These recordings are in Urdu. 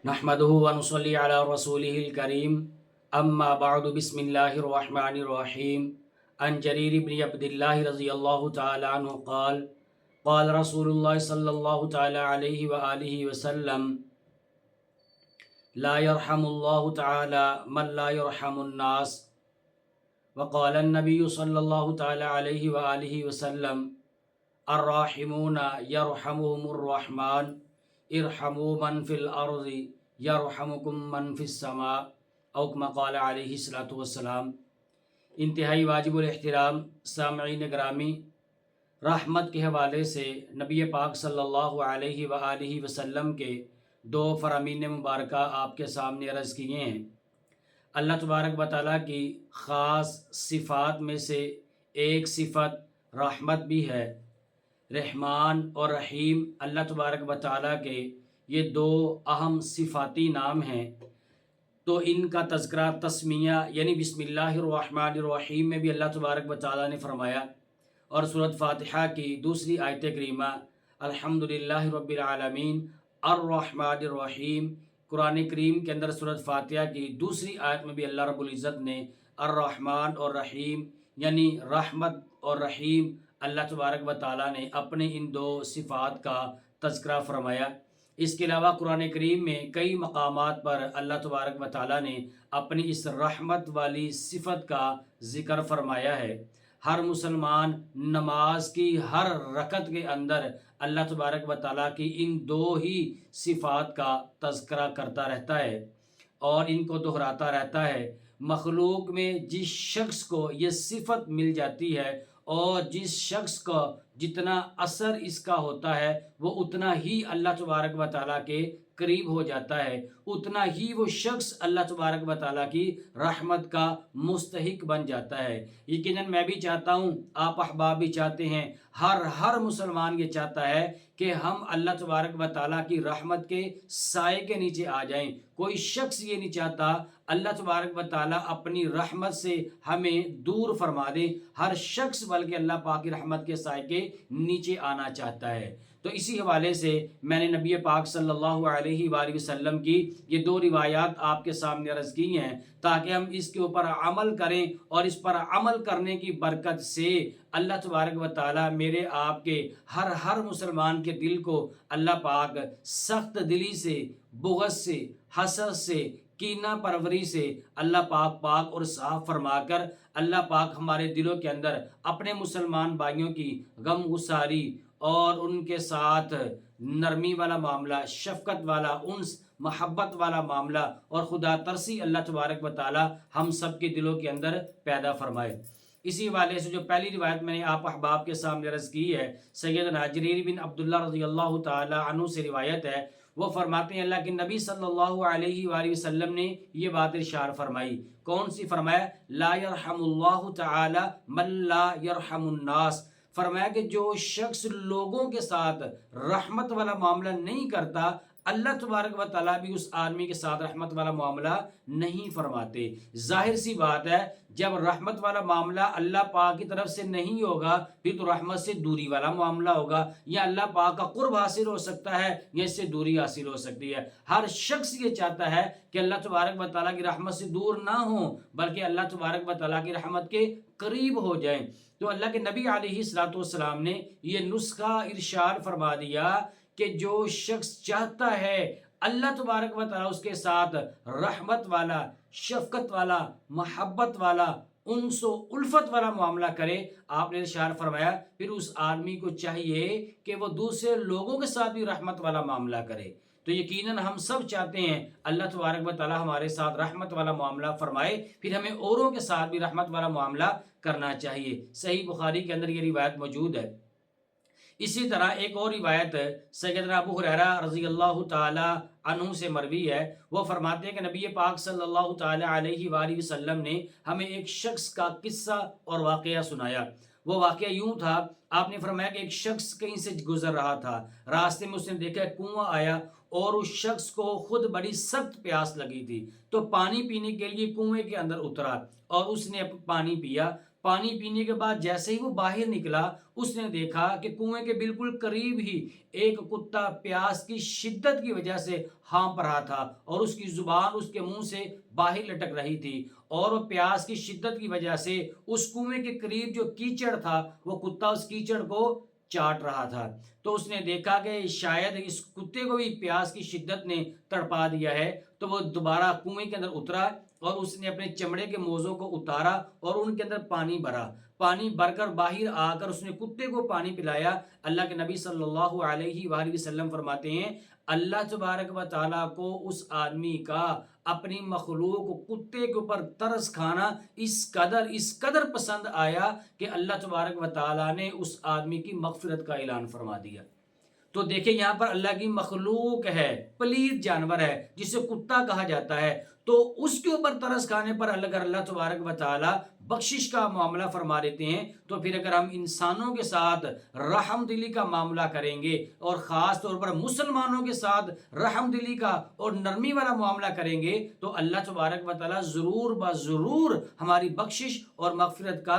نحمده ونصلي على رسوله الكريم اما بعد بسم الله الرحمن الرحيم عن جرير بن عبد الله رضي الله تعالى عنه قال قال رسول الله صلى الله تعالى عليه وآله وسلم لا يرحم الله تعالى من لا يرحم الناس وقال النبي صلى الله تعالى عليه وآله وسلم الراحمون يرحمهم الرحمن ارحموا من فی الارض یرحمکم من فی السماء او کما قال علیہ الصلوۃ والسلام۔ انتہائی واجب الاحترام سامعین گرامی، رحمت کے حوالے سے نبی پاک صلی اللہ علیہ وآلہ وسلم کے دو فرامین مبارکہ آپ کے سامنے عرض کیے ہیں۔ اللہ تبارک و تعالیٰ کی خاص صفات میں سے ایک صفت رحمت بھی ہے۔ رحمان اور رحیم اللہ تبارک و تعالیٰ کے یہ دو اہم صفاتی نام ہیں، تو ان کا تذکرہ تسمیہ یعنی بسم اللہ الرحمن الرحیم میں بھی اللہ تبارک و تعالیٰ نے فرمایا، اور سورۃ فاتحہ کی دوسری آیت کریمہ الحمدللہ رب العالمین الرحمن الرحیم، قرآن کریم کے اندر سورۃ فاتحہ کی دوسری آیت میں بھی اللہ رب العزت نے الرحمن اور رحیم یعنی رحمت اور رحیم اللہ تبارک و تعالیٰ نے اپنے ان دو صفات کا تذکرہ فرمایا۔ اس کے علاوہ قرآن کریم میں کئی مقامات پر اللہ تبارک و تعالیٰ نے اپنی اس رحمت والی صفت کا ذکر فرمایا ہے۔ ہر مسلمان نماز کی ہر رکعت کے اندر اللہ تبارک و تعالیٰ کی ان دو ہی صفات کا تذکرہ کرتا رہتا ہے اور ان کو دہراتا رہتا ہے۔ مخلوق میں جس شخص کو یہ صفت مل جاتی ہے اور جس شخص کا جتنا اثر اس کا ہوتا ہے وہ اتنا ہی اللہ تبارک و تعالیٰ کے قریب ہو جاتا ہے، اتنا ہی وہ شخص اللہ تبارک و تعالیٰ کی رحمت کا مستحق بن جاتا ہے۔ یقیناً میں بھی چاہتا ہوں، آپ احباب بھی چاہتے ہیں، ہر مسلمان یہ چاہتا ہے کہ ہم اللہ تبارک و تعالیٰ کی رحمت کے سائے کے نیچے آ جائیں۔ کوئی شخص یہ نہیں چاہتا اللہ تبارک و تعالیٰ اپنی رحمت سے ہمیں دور فرما دے، ہر شخص بلکہ اللہ پاک کی رحمت کے سائے کے نیچے آنا چاہتا ہے۔ تو اسی حوالے سے میں نے نبی پاک صلی اللہ علیہ وآلہ وسلم کی یہ دو روایات آپ کے سامنے عرض کی ہیں تاکہ ہم اس کے اوپر عمل کریں، اور اس پر عمل کرنے کی برکت سے اللہ تبارک و تعالیٰ میرے آپ کے ہر مسلمان کے دل کو اللہ پاک سخت دلی سے، بغض سے، حسد سے، کینہ پروری سے اللہ پاک اور صاف فرما کر اللہ پاک ہمارے دلوں کے اندر اپنے مسلمان بھائیوں کی غم گساری اور ان کے ساتھ نرمی والا معاملہ، شفقت والا، انس، محبت والا معاملہ اور خدا ترسی اللہ تبارک و تعالی ہم سب کے دلوں کے اندر پیدا فرمائے۔ اسی حوالے سے جو پہلی روایت میں نے آپ احباب کے سامنے عرض کی ہے، سیدنا جریر بن عبداللہ رضی اللہ تعالی عنہ سے روایت ہے، وہ فرماتے ہیں اللہ کے نبی صلی اللہ علیہ وآلہ وسلم نے یہ بات ارشاد فرمائی۔ کون سی؟ فرمایا لا یرحم اللہ تعالی من لا یرحم الناس، فرمایا کہ جو شخص لوگوں کے ساتھ رحمت والا معاملہ نہیں کرتا، اللہ تبارک و تعالیٰ بھی اس آدمی کے ساتھ رحمت والا معاملہ نہیں فرماتے۔ ظاہر سی بات ہے، جب رحمت والا معاملہ اللہ پاک کی طرف سے نہیں ہوگا پھر تو رحمت سے دوری والا معاملہ ہوگا، یا اللہ پاک کا قرب حاصل ہو سکتا ہے یا اس سے دوری حاصل ہو سکتی ہے۔ ہر شخص یہ چاہتا ہے کہ اللہ تبارک و تعالیٰ کی رحمت سے دور نہ ہوں بلکہ اللہ تبارک و تعالیٰ کی رحمت کے قریب ہو جائیں۔ تو اللہ کے نبی علیہ الصلوۃ والسلام نے یہ نسخہ ارشاد فرما دیا کہ جو شخص چاہتا ہے اللہ تبارک و تعالیٰ اس کے ساتھ رحمت والا، شفقت والا، محبت والا، انس و الفت والا معاملہ کرے، آپ نے ارشاد فرمایا پھر اس آدمی کو چاہیے کہ وہ دوسرے لوگوں کے ساتھ بھی رحمت والا معاملہ کرے۔ تو یقیناً ہم سب چاہتے ہیں اللہ تبارک و تعالیٰ ہمارے ساتھ رحمت والا معاملہ فرمائے، پھر ہمیں اوروں کے ساتھ بھی رحمت والا معاملہ کرنا چاہیے۔ صحیح بخاری کے اندر یہ روایت موجود ہے۔ اسی طرح ایک اور روایت سیدنا ابو ہریرہ رضی اللہ تعالی عنہ سے مروی ہے، وہ فرماتے ہیں کہ نبی پاک صلی اللہ تعالی علیہ وآلہ وسلم نے ہمیں ایک شخص کا قصہ اور واقعہ سنایا۔ وہ واقعہ یوں تھا، آپ نے فرمایا کہ ایک شخص کہیں سے گزر رہا تھا، راستے میں اس نے دیکھا کنواں آیا، اور اس شخص کو خود بڑی سخت پیاس لگی تھی، تو پانی پینے کے لیے کنویں کے اندر اترا اور اس نے پانی پیا۔ پانی پینے کے بعد جیسے ہی وہ باہر نکلا، اس نے دیکھا کہ کنویں کے بالکل قریب ہی ایک کتا پیاس کی شدت کی وجہ سے ہانپ رہا تھا اور اس کی زبان اس کے منہ سے باہر لٹک رہی تھی، اور وہ پیاس کی شدت کی وجہ سے اس کنویں کے قریب جو کیچڑ تھا وہ کتا اس کیچڑ کو چاٹ رہا تھا۔ تو اس نے دیکھا کہ شاید اس کتے کو بھی پیاس کی شدت نے تڑپا دیا ہے، تو وہ دوبارہ کنویں کے اندر اترا اور اس نے اپنے چمڑے کے موزوں کو اتارا اور ان کے اندر پانی بھرا۔ پانی بھر کر باہر آ کر اس نے کتے کو پانی پلایا۔ اللہ کے نبی صلی اللہ علیہ وآلہ وسلم فرماتے ہیں اللہ تبارک و تعالیٰ کو اس آدمی کا اپنی مخلوق کتے کے اوپر ترس کھانا اس قدر پسند آیا کہ اللہ تبارک و تعالیٰ نے اس آدمی کی مغفرت کا اعلان فرما دیا۔ تو دیکھیں یہاں پر اللہ کی مخلوق ہے، پلید جانور ہے جسے کتا کہا جاتا ہے، تو اس کے اوپر ترس کھانے پر اگر اللہ تبارک و تعالی بخشش کا معاملہ فرما دیتے ہیں، تو پھر اگر ہم انسانوں کے ساتھ رحم دلی کا معاملہ کریں گے اور خاص طور پر مسلمانوں کے ساتھ رحم دلی کا اور نرمی والا معاملہ کریں گے، تو اللہ تبارک و تعالی ضرور بضرور ہماری بخشش اور مغفرت کا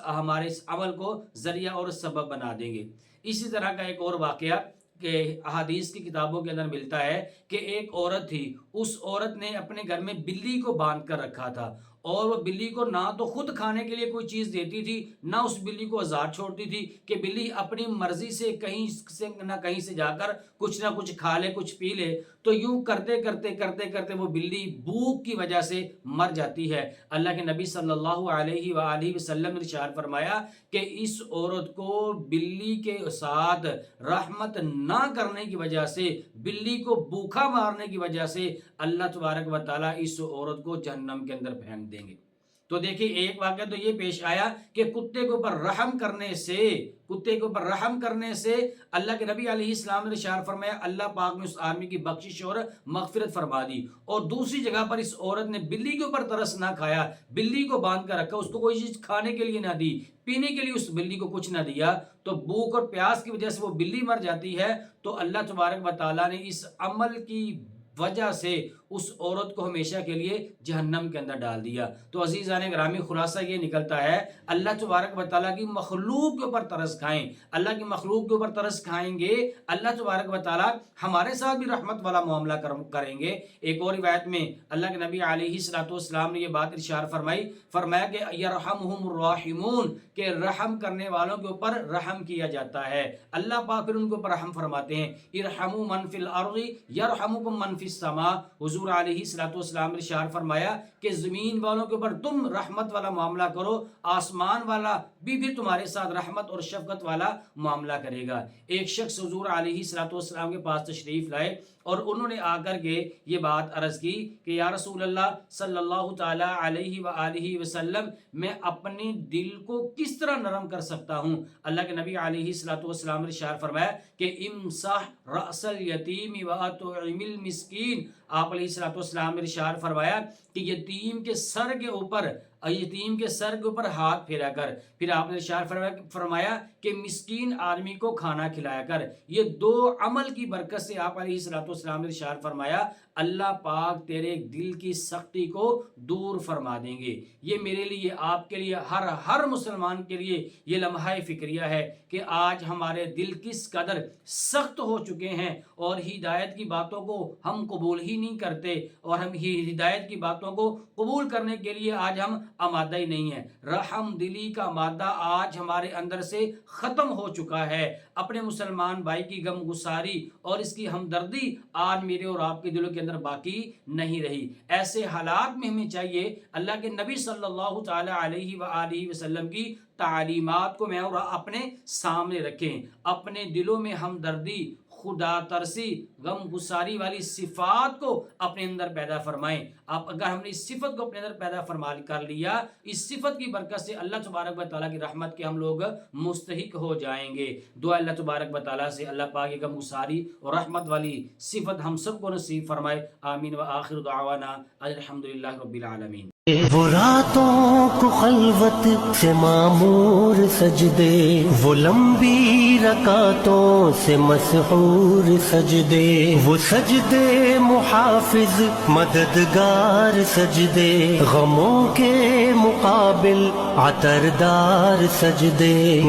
ہمارے اس عمل کو ذریعہ اور سبب بنا دیں گے۔ اسی طرح کا ایک اور واقعہ کہ احادیث کی کتابوں کے اندر ملتا ہے کہ ایک عورت تھی، اس عورت نے اپنے گھر میں بلی کو باندھ کر رکھا تھا، اور وہ بلی کو نہ تو خود کھانے کے لیے کوئی چیز دیتی تھی، نہ اس بلی کو آزاد چھوڑتی تھی کہ بلی اپنی مرضی سے کہیں سے جا کر کچھ نہ کچھ کھا لے، کچھ پی لے۔ تو یوں کرتے کرتے وہ بلی بھوک کی وجہ سے مر جاتی ہے۔ اللہ کے نبی صلی اللہ علیہ وآلہ وسلم نے ارشاد فرمایا کہ اس عورت کو بلی کے ساتھ رحمت نہ کرنے کی وجہ سے، بلی کو بھوکا مارنے کی وجہ سے اللہ تبارک و تعالیٰ اس عورت کو جہنم کے اندر پھینک دیں گے۔ تو دیکھیں ایک واقعہ تو یہ پیش آیا کہ کتے کے اوپر رحم کرنے سے اللہ کے نبی علیہ السلام نے ارشاد فرمایا اللہ پاک نے اس آدمی کی بخشش اور مغفرت فرما دی، اور دوسری جگہ پر اس عورت نے بلی کے اوپر ترس نہ کھایا، بلی کو باندھ کر رکھا، اس کو کوئی چیز کھانے کے لیے نہ دی، پینے کے لیے اس بلی کو کچھ نہ دیا، تو بھوک اور پیاس کی وجہ سے وہ بلی مر جاتی ہے۔ تو اللہ تبارک و تعالیٰ نے اس عمل کی وجہ سے اس عورت کو ہمیشہ کے لیے جہنم کے اندر ڈال دیا۔ تو عزیزان گرامی خلاصہ یہ نکلتا ہے اللہ تبارک و تعالیٰ کی مخلوق کے اوپر ترس کھائیں، اللہ کی مخلوق کے اوپر ترس کھائیں گے، اللہ تبارک و تعالیٰ ہمارے ساتھ بھی رحمت والا معاملہ کریں گے۔ ایک اور روایت میں اللہ کے نبی علیہ السلام نے یہ بات ارشاد فرمایا کہ یرحمہم الراحمون، کہ رحم کرنے والوں کے اوپر رحم کیا جاتا ہے، اللہ پاک پھر ان کے اوپر رحم فرماتے ہیں۔ ارحموا من فی الارض یرحمکم من فی السماء، حضور علیہ السلام نے ارشاد فرمایا کہ زمین والوں کے اوپر تم رحمت والا معاملہ کرو، آسمان والا بھی تمہارے ساتھ رحمت اور شفقت والا معاملہ کرے گا۔ ایک شخص حضور علیہ السلام کے پاس تشریف لائے اور انہوں نے آ کر کے یہ بات عرض کی کہ یا رسول اللہ صلی اللہ تعالی علیہ وآلہ وسلم، میں اپنے دل کو کس طرح نرم کر سکتا ہوں؟ اللہ کے نبی علیہ السلام نے ارشاد فرمایا کہ امسح رأس الیتیم واطعم المسکین، آپ علیہ السلام نے ارشاد فرمایا کہ یتیم کے سر کے اوپر ہاتھ پھیرا کر، پھر آپ نے ارشاد فرمایا کہ مسکین آدمی کو کھانا کھلایا کر۔ یہ دو عمل کی برکت سے آپ علیہ السلام نے ارشاد فرمایا اللہ پاک تیرے دل کی سختی کو دور فرما دیں گے۔ یہ میرے لیے، آپ کے لیے، ہر مسلمان کے لیے یہ لمحہ فکریہ ہے کہ آج ہمارے دل کس قدر سخت ہو چکے ہیں اور ہدایت کی باتوں کو ہم قبول ہی نہیں کرتے، اور ہم ہدایت کی باتوں کو قبول کرنے کے لیے آج ہم آمادہ ہی نہیں ہیں۔ رحم دلی کا مادہ آج ہمارے اندر سے ختم ہو چکا ہے۔ اپنے مسلمان بھائی کی غم گساری اور اس کی ہمدردی آج میرے اور آپ کے دلوں کے اندر باقی نہیں رہی۔ ایسے حالات میں ہمیں چاہیے اللہ کے نبی صلی اللہ تعالی علیہ وآلہ وسلم کی تعلیمات کو میں اور اپنے سامنے رکھیں، اپنے دلوں میں ہمدردی، خدا ترسی، غم گساری والی صفات کو اپنے اندر پیدا فرمائیں۔ اگر ہم نے اس صفت کو اپنے اندر پیدا کر لیا، اس صفت کی برکت سے اللہ تبارک و تعالیٰ کی رحمت کے ہم لوگ مستحق ہو جائیں گے۔ دعا اللہ تبارک و تعالیٰ سے اللہ پاک کی غم گساری اور رحمت والی صفت ہم سب کو نصیب فرمائے۔ آمین و آخر دعوانا الحمدللہ رب العالمین۔ وہ راتوں کو خلوت سے معمور سجدے، وہ لمبی رکعتوں سے مسحور سجدے، وہ سجدے محافظ مددگار سجدے، غموں کے مقابل عطردار سجدے۔